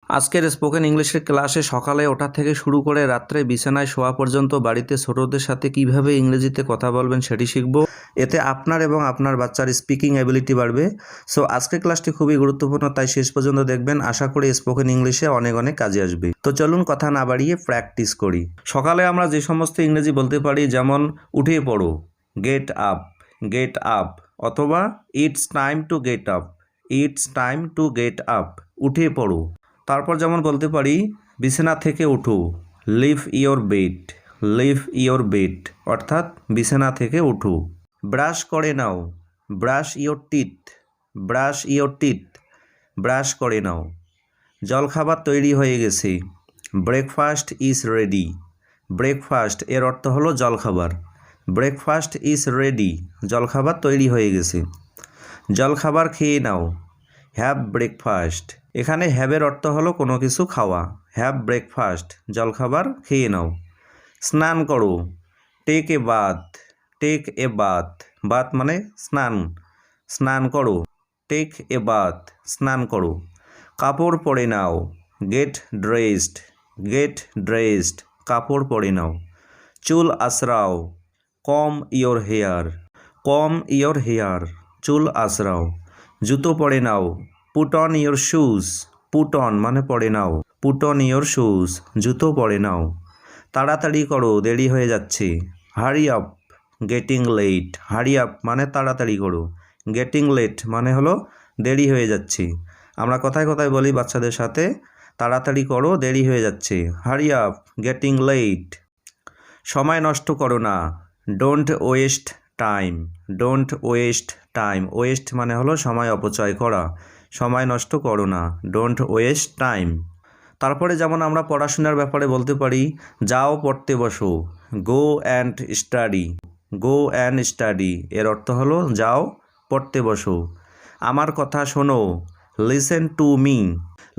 আজকের স্পোকেন ইংলিশের ক্লাসে সকালে ওঠা থেকে শুরু করে রাত্রে বিছানায় শোয়া পর্যন্ত বাড়িতে ছোটদের সাথে কিভাবে ইংরেজিতে কথা বলবেন সেটি শিখব। এতে আপনার এবং আপনার বাচ্চার স্পিকিং অ্যাবিলিটি বাড়বে। সো আজকের ক্লাসটি খুবই গুরুত্বপূর্ণ, তাই শেষ পর্যন্ত দেখবেন। আশা করি স্পোকেন ইংলিশে অনেক অনেক কাজে আসবে। তো চলুন কথা না বাড়িয়ে প্র্যাকটিস করি। সকালে আমরা যে সমস্ত ইংরেজি বলতে পারি, যেমন উঠে পড়ো, গেট আপ, গেট আপ, অথবা it's time to get up, it's time to get up, উঠে পড়ো। তারপর যেমন বলতে পারি বিছানা থেকে উঠো, leave your bed, leave your bed, অর্থাৎ বিছানা থেকে উঠো। ব্রাশ করে নাও, brush your teeth, brush your teeth, brush করে নাও। জলখাবার তৈরি হয়ে গেছে, ব্রেকফাস্ট ইজ রেডি, ব্রেকফাস্ট এর অর্থ হলো জলখাবার, ব্রেকফাস্ট ইজ রেডি, জলখাবার তৈরি হয়ে গেছে। জলখাবার খেয়ে নাও, হ্যাভ ব্রেকফাস্ট, এখানে হ্যাভের অর্থ হলো কোনো কিছু খাওয়া, হ্যাভ ব্রেকফাস্ট, জলখাবার খেয়ে নাও। স্নান করো, take a bath, take a bath, bath মানে স্নান, স্নান করো, টেক এ বাথ, স্নান করো। কাপড় পরে নাও, গেট ড্রেসড, গেট ড্রেসড, কাপড় পরে নাও। চুল আঁচড়াও, comb your hair, comb your hair, চুল আঁচড়াও। জুতো পরে নাও, put on your shoes, put on মানে পরে নাও, পুট অন ইয়োর শুজ, জুতো পরে নাও। তাড়াতাড়ি করো, দেরি হয়ে যাচ্ছে, hurry up, getting late, hurry up মানে তাড়াতাড়ি করো, গেটিং লেট মানে হলো দেরি হয়ে যাচ্ছে। আমরা কথায় কথায় বলি বাচ্চাদের সাথে, তাড়াতাড়ি করো, দেরি হয়ে যাচ্ছে, হারি আপ, গেটিং লেট। সময় নষ্ট করো না, don't waste time, don't waste time, West মানে হলো সময় অপচয় করা, সময় নষ্ট করো না, ডোন্ট ওয়েস্ট টাইম। তারপরে যেমন আমরা পড়াশোনার ব্যাপারে বলতে পারি, যাও পড়তে বসো, go and study, go and study, এর অর্থ হলো যাও পড়তে বসো। আমার কথা শোনো, listen to me,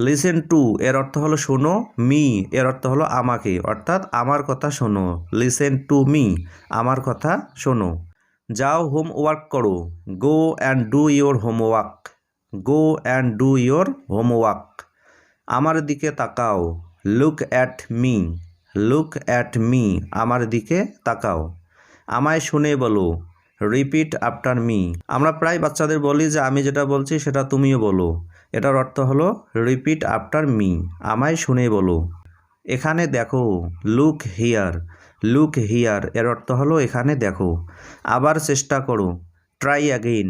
listen to এর অর্থ হলো শোনো, মি এর অর্থ হলো আমাকে, অর্থাৎ আমার কথা শোনো, লিসেন টু মি, আমার কথা শোনো। যাও হোমওয়ার্ক করো, go and do your homework, go and do your homework. আমার দিকে তাকাও, look at me, look at me, আমার দিকে তাকাও। আমায় শুনে বলো, রিপিট আফটার মি, আমরা প্রায় বাচ্চাদের বলি যে আমি যেটা বলছি সেটা তুমিও বলো, এটার অর্থ হলো রিপিট আফটার মি, আমায় শুনে বলো। এখানে দেখো, লুক হিয়ার, লুক হিয়ার, এর অর্থ হলো এখানে দেখো। আবার চেষ্টা করো, ট্রাই অ্যাগেইন,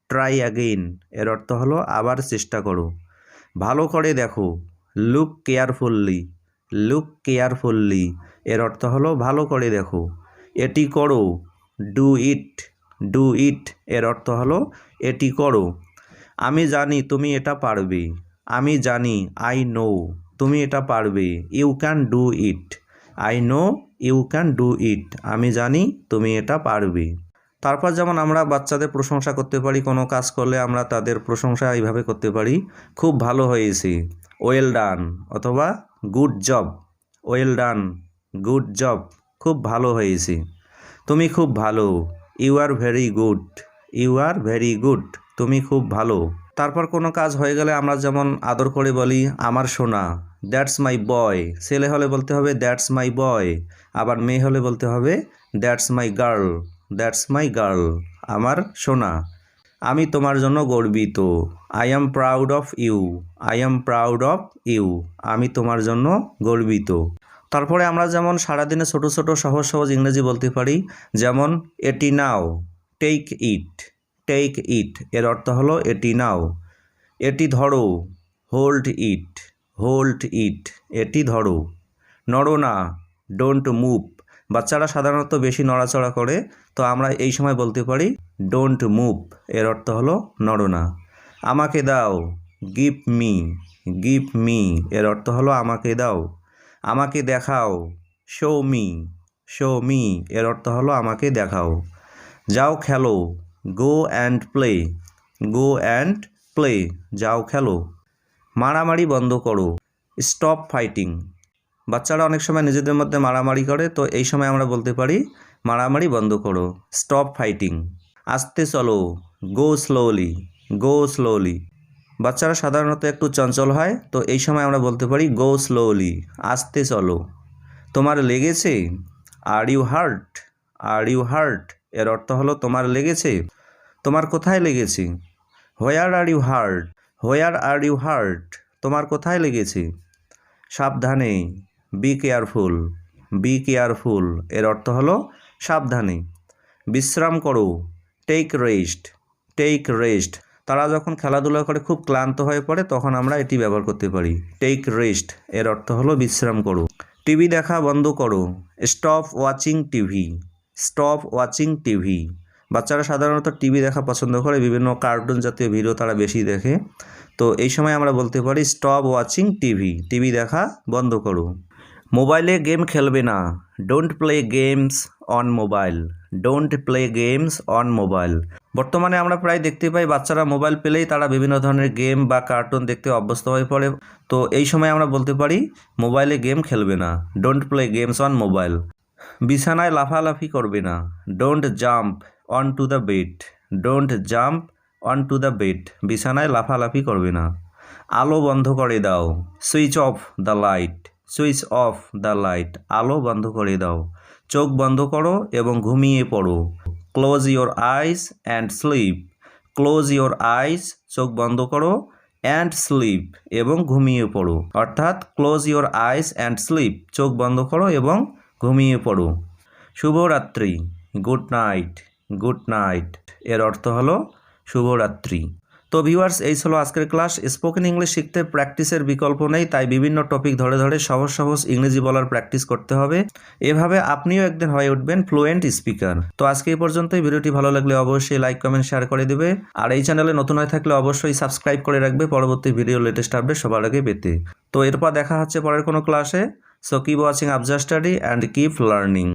ট্রাই অ্যাগেইন, এর অর্থ হলো আবার চেষ্টা করো। ভালো করে দেখো, লুক কেয়ারফুললি, লুক কেয়ারফুললি, এর অর্থ হলো ভালো করে দেখো। এটি করো, ডু ইট, ডু ইট, এর অর্থ হলো এটি করো। আমি জানি তুমি এটা পারবে, আমি জানি, আই নো, তুমি এটা পারবে, you can do it, I know you can do it, আমি জানি তুমি এটা পারবে। তারপর যেমন আমরা বাচ্চাদের প্রশংসা করতে পারি, কোনো কাজ করলে আমরা তাদের প্রশংসা এইভাবে করতে পারি, খুব ভালো হয়েছে, ওয়েল ডান, অথবা good job, well done, good job, খুব ভালো হয়েছে। তুমি খুব ভালো, you are very good, you are very good, তুমি খুব ভালো। তারপর কোনো কাজ হয়ে গেলে আমরা যেমন আদর করে বলি, আমার সোনা, দ্যাটস মাই বয়, ছেলে হলে বলতে হবে দ্যাটস মাই বয়, আবার মেয়ে হলে বলতে হবে that's my girl, that's my girl, আমার সোনা। আমি তোমার জন্য গর্বিত, I am proud of you, I am proud of you, আমি তোমার জন্য গর্বিত। তারপরে আমরা যেমন সারাদিনে ছোট ছোট সহজ সহজ ইংরেজি বলতে পারি, যেমন এটি নাও, টেক ইট, টেক ইট, এর অর্থ হলো এটি নাও। এটি ধরো, হোল্ড ইট, হোল্ড ইট, এটি ধরো। নড়ো না, ডোন্ট মুভ, বাচ্চারা সাধারণত বেশি নড়াচড়া করে, তো আমরা এই সময় বলতে পারি ডোন্ট মুভ, এর অর্থ হলো নড়ো না। আমাকে দাও, গিভ মি, গিভ মি, এর অর্থ হলো আমাকে দাও। আমাকে দেখাও, শো মি, শো মি, এর অর্থ হলো আমাকে দেখাও। যাও খেলো, go and play, go and play, যাও খেলো। মারামারি বন্ধ করো, স্টপ ফাইটিং, বাচ্চারা অনেক সময় নিজেদের মধ্যে মারামারি করে, তো এই সময় আমরা বলতে পারি মারামারি বন্ধ করো, স্টপ ফাইটিং। আস্তে চলো, গো স্লোলি, গো স্লোলি। বাচ্চারা সাধারণত একটু চঞ্চল হয়, তো এই সময় আমরা বলতে পারি গো স্লোলি, আস্তে চলো। তোমার লেগেছে, are you heart, are you heart, এর অর্থ হলো তোমার লেগেছে। তোমার কোথায় লেগেছে? হোয়ার are you heart, where are you heart, তোমার কোথায় লেগেছে। সাবধানে, বি কেয়ারফুল, বি কেয়ারফুল, এর অর্থ হলো সাবধানে। বিশ্রাম করো, টেক রেস্ট, টেক রেস্ট। তারা যখন খেলাধুলা করে খুব ক্লান্ত হয়ে পড়ে তখন আমরা এটি ব্যবহার করতে পারি, টেক রেস্ট, এর অর্থ হলো বিশ্রাম করো। টিভি দেখা বন্ধ করো, stop watching TV, stop watching TV. বাচ্চারা সাধারণত টিভি দেখা পছন্দ করে, বিভিন্ন কার্টুন জাতীয় ভিডিও তারা বেশি দেখে, তো এই সময় আমরা বলতে পারি স্টপ ওয়াচিং টিভি, টিভি দেখা বন্ধ করো। মোবাইলে গেম খেলবে না, don't play games on mobile, don't play games on mobile. বর্তমানে আমরা প্রায় দেখতে পাই বাচ্চারা মোবাইল পেলেই তারা বিভিন্ন ধরনের গেম বা কার্টুন দেখতে অভ্যস্ত হয়ে পড়ে, তো এই সময় আমরা বলতে পারি মোবাইলে গেম খেলবে না, don't play games on mobile. বিছানায় লাফালাফি করবে না, don't jump on to the bed, don't jump on to the bed, বিছানায় লাফালাফি করবে না। আলো বন্ধ করে দাও, switch off the light, switch off the light, আলো বন্ধ করে দাও। চোখ বন্ধ করো এবং ঘুমিয়ে পড়ো, close your ice and sleep, close your আইস, চোখ বন্ধ করো, অ্যান্ড স্লিপ, এবং ঘুমিয়ে পড়ো। অর্থাৎ close your ice and sleep, চোখ বন্ধ করো এবং ঘুমিয়ে পড়ো। শুভরাত্রি, গুড নাইট, গুড নাইট, এর অর্থ হলো শুভরাত্রি। তো ভিউয়ার্স, এই ছিল আজকের ক্লাস। স্পোকেন ইংলিশ শিখতে প্র্যাকটিসের বিকল্প নেই, তাই বিভিন্ন টপিক ধরে ধরে সহজ সহজ ইংরেজি বলার প্র্যাকটিস করতে হবে। এভাবে আপনিও একদিন হয়ে উঠবেন ফ্লুয়েন্ট স্পিকার। তো আজকে এই পর্যন্তই। ভিডিওটি ভালো লাগলে অবশ্যই লাইক কমেন্ট শেয়ার করে দেবে, আর এই চ্যানেলে নতুন হয়ে থাকলে অবশ্যই সাবস্ক্রাইব করে রাখবে পরবর্তী ভিডিও লেটেস্ট আপডেট সবার আগে পেতে। তো এরপর দেখা হচ্ছে পরের কোনো ক্লাসে। So keep watching AFJA study and keep learning.